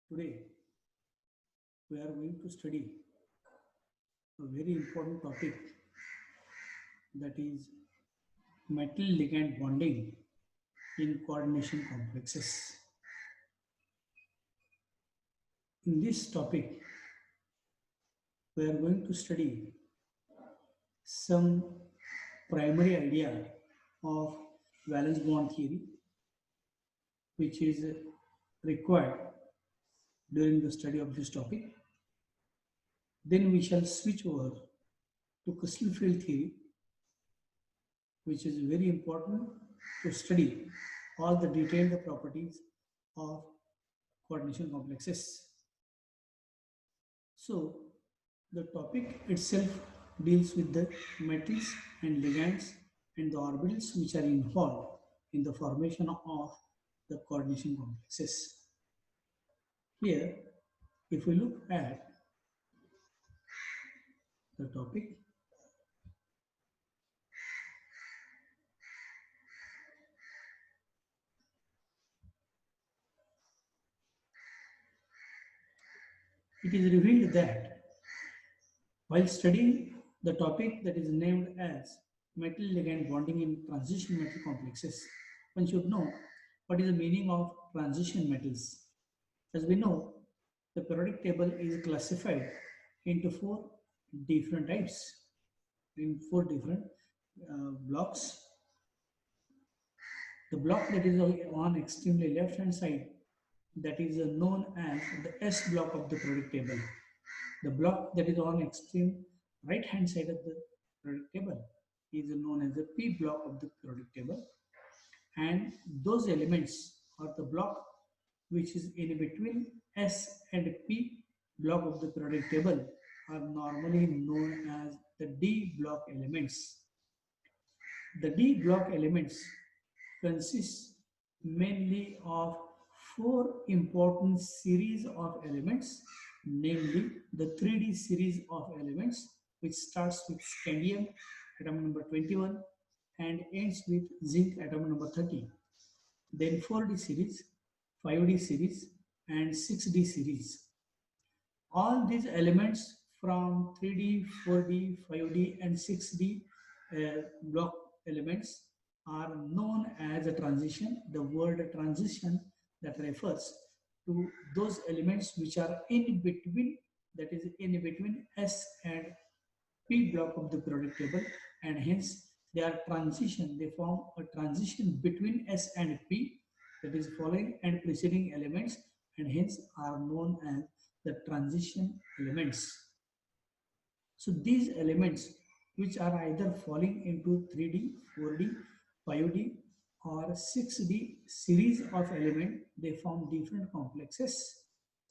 Today, we are going to study a very important topic, that is metal ligand bonding in coordination complexes. In this topic, we are going to study some primary idea of valence bond theory, which is required during the study of this topic. Then we shall switch over to crystal field theory, which is very important to study all the detailed properties of coordination complexes. So the topic itself deals with the metals and ligands and the orbitals which are involved in the formation of the coordination complexes. Here, if we look at the topic, it is revealed that while studying the topic that is named as metal ligand bonding in transition metal complexes, one should know what is the meaning of transition metals. As we know, the periodic table is classified into four different types, in four different blocks. The block that is on extremely left hand side, that is known as the S block of the periodic table. The block that is on extreme right hand side of the periodic table is known as the P block of the periodic table, and those elements or the block which is in between S and P block of the periodic table are normally known as the D block elements. The D block elements consist mainly of four important series of elements, namely the 3D series of elements, which starts with scandium atom number 21 and ends with zinc atom number 30. Then 4D series, 5D series and 6D series. All these elements from 3D, 4D, 5D and 6D block elements are known as a transition. The word transition that refers to those elements which are in between, that is in between S and P block of the periodic table, and hence they are transition. They form a transition between S and P, that is following and preceding elements, and hence are known as the transition elements. So these elements which are either falling into 3D, 4D, 5D or 6D series of elements, they form different complexes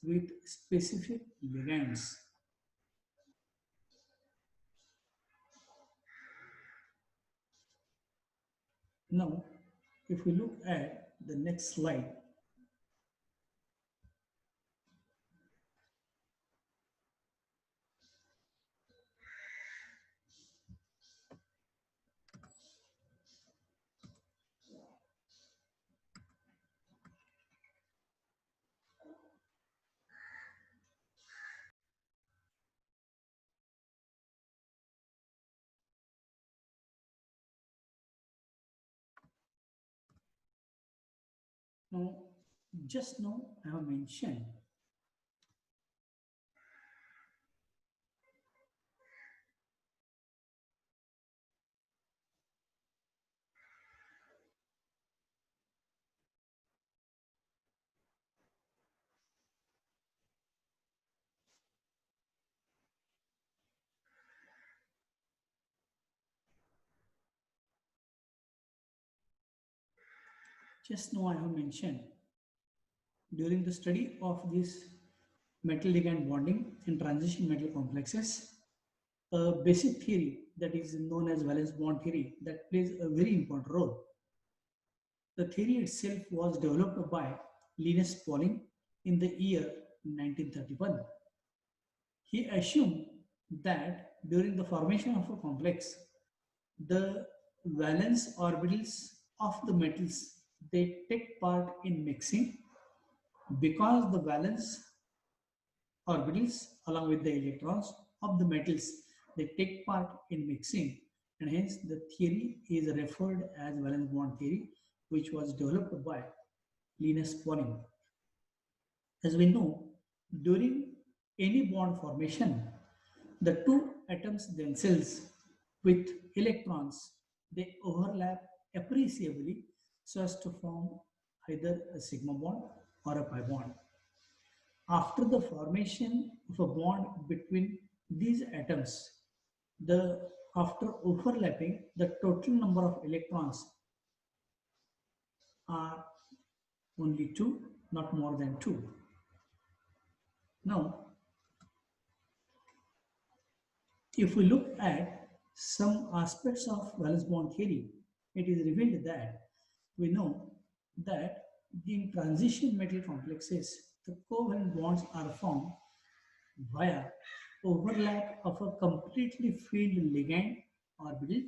with specific ligands. Now, if we look at the next slide, now just now I have mentioned during the study of this metal ligand bonding in transition metal complexes, a basic theory that is known as valence bond theory that plays a very important role. The theory itself was developed by Linus Pauling in the year 1931. He assumed that during the formation of a complex, the valence orbitals of the metals, they take part in mixing. Because the valence orbitals along with the electrons of the metals. They take part in mixing, and hence the theory is referred as valence bond theory, which was developed by Linus Pauling. As we know, during any bond formation, the two atoms themselves with electrons, they overlap appreciably so as to form either a sigma bond or a pi bond. After the formation of a bond between these atoms, the after overlapping, the total number of electrons are only two, not more than two. Now, if we look at some aspects of valence bond theory, it is revealed that we know that in transition metal complexes, the covalent bonds are formed via overlap of a completely filled ligand orbital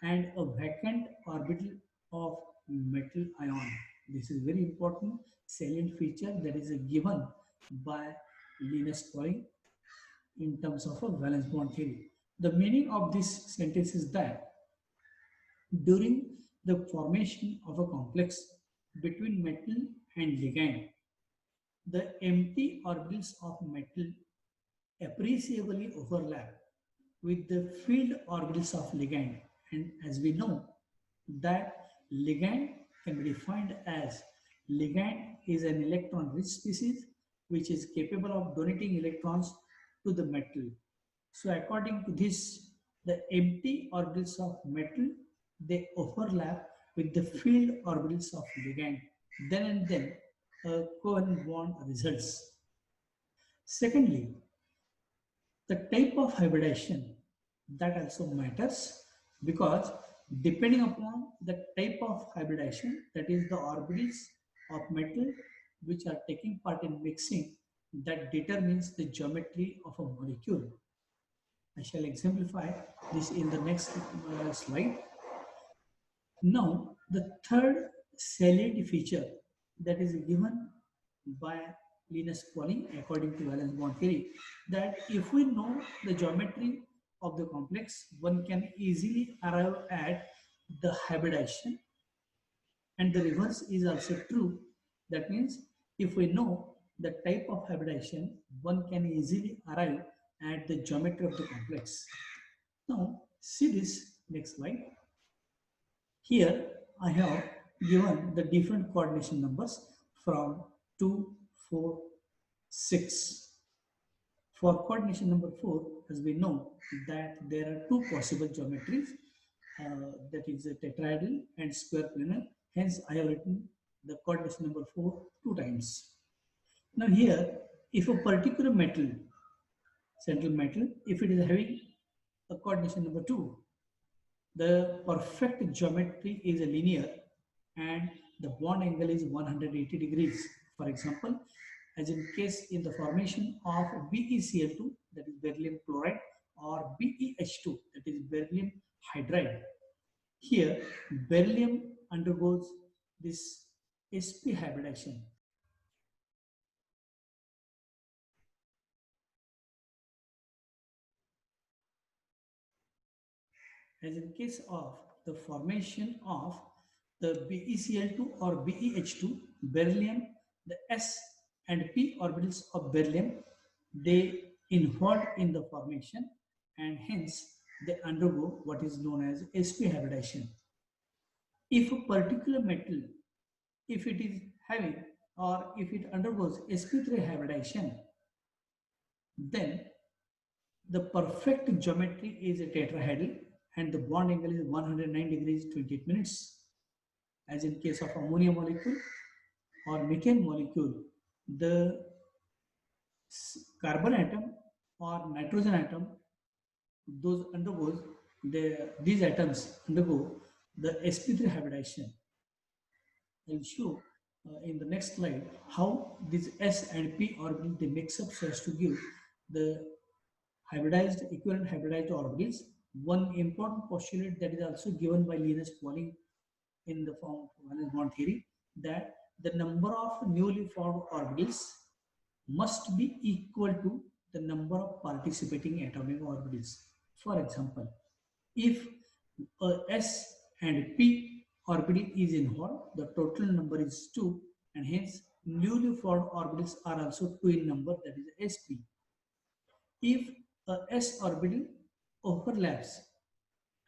and a vacant orbital of metal ion. This is very important salient feature that is given by Linus Pauling in terms of a valence bond theory. The meaning of this sentence is that during the formation of a complex between metal and ligand, the empty orbitals of metal appreciably overlap with the filled orbitals of ligand. And as we know that ligand can be defined as ligand is an electron rich species which is capable of donating electrons to the metal. So according to this, the empty orbitals of metal, they overlap with the filled orbitals of ligand. Then and then a covalent bond results. Secondly, the type of hybridization that also matters, because depending upon the type of hybridization, that is the orbitals of metal which are taking part in mixing, that determines the geometry of a molecule. I shall exemplify this in the next slide. Now, the third salient feature that is given by Linus Pauling according to valence bond theory, that if we know the geometry of the complex, one can easily arrive at the hybridization, and the reverse is also true. That means if we know the type of hybridization, one can easily arrive at the geometry of the complex. Now, see this next slide. Here I have given the different coordination numbers from 2, 4, 6. For coordination number 4, as we know that there are two possible geometries, that is a tetrahedral and square planar. Hence, I have written the coordination number 4 two times. Now here, if a particular metal, central metal, if it is having a coordination number 2, the perfect geometry is a linear and the bond angle is 180 degrees. For example, as in case in the formation of BeCl2, that is beryllium chloride, or BeH2, that is beryllium hydride. Here, beryllium undergoes this sp hybridization. As in case of the formation of the BeCl2 or BeH2, beryllium, the s and p orbitals of beryllium, they involved in the formation, and hence they undergo what is known as sp hybridization. If a particular metal, if it is having or if it undergoes sp3 hybridization, then the perfect geometry is a tetrahedral and the bond angle is 109 degrees 28 minutes. As in case of ammonia molecule or methane molecule, the carbon atom or nitrogen atom, those undergoes these atoms undergo the sp3 hybridization. I will show in the next slide how these s and p orbitals they mix up so as to give the hybridized equivalent hybridized orbitals. One important postulate that is also given by Linus Pauling in the form of valence bond theory, that the number of newly formed orbitals must be equal to the number of participating atomic orbitals. For example, if a s and p orbital is involved, the total number is 2, and hence newly formed orbitals are also 2 in number, that is sp. If a s orbital overlaps,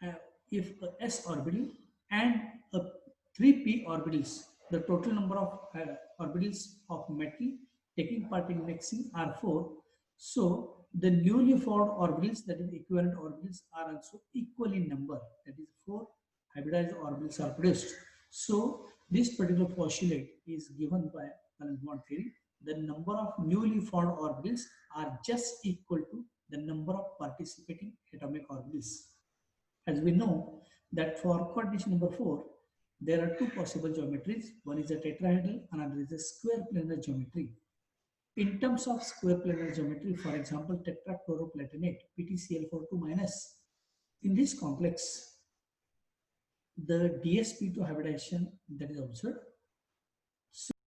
uh, if a s orbital and a 3p orbitals, the total number of orbitals of metal taking part in mixing are 4. So the newly formed orbitals, that is equivalent orbitals, are also equal in number, that is 4 hybridized orbitals are produced. So this particular postulate is given by valence bond theory. The number of newly formed orbitals are just equal to the number of participating atomic orbitals. As we know that for coordination number 4, there are two possible geometries. One is a tetrahedral, another is a square planar geometry. In terms of square planar geometry, for example, tetrachloroplatinate PtCl42 minus. In this complex, the dsp2 hybridization that is observed